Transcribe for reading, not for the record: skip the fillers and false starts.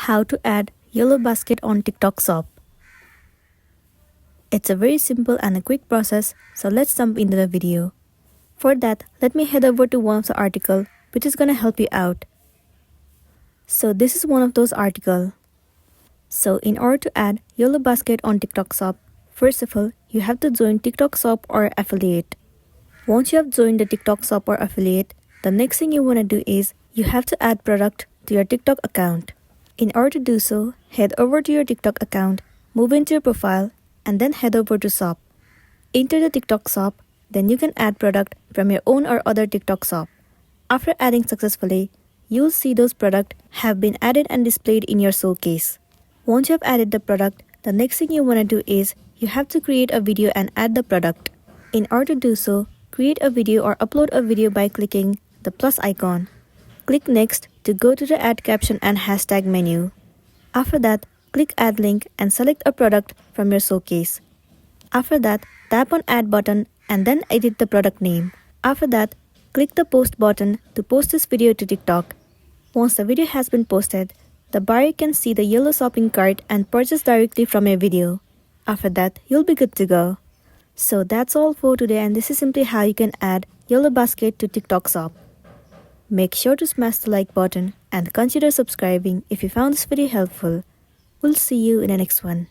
How to add yellow basket on TikTok Shop. It's a very simple and a quick process, so let's jump into the video. For that, let me head over to one of the article which is gonna help you out. So this is one of those articles. So in order to add yellow basket on TikTok Shop, first of all, you have to join TikTok Shop or affiliate. Once you have joined the TikTok Shop or affiliate, the next thing you want to do is you have to add product to your TikTok account. In order to do so, head over to your TikTok account, move into your profile, and then head over to Shop. Enter the TikTok Shop, then you can add product from your own or other TikTok Shop. After adding successfully, you'll see those products have been added and displayed in your showcase. Once you have added the product, the next thing you want to do is you have to create a video and add the product. In order to do so, create a video or upload a video by clicking the plus icon. Click Next to go to the Add Caption and Hashtag menu. After that, click Add Link and select a product from your showcase. After that, tap on Add button and then edit the product name. After that, click the Post button to post this video to TikTok. Once the video has been posted, the buyer can see the yellow shopping cart and purchase directly from your video. After that, you'll be good to go. So that's all for today, and this is simply how you can add yellow basket to TikTok Shop. Make sure to smash the like button and consider subscribing if you found this video helpful. We'll see you in the next one.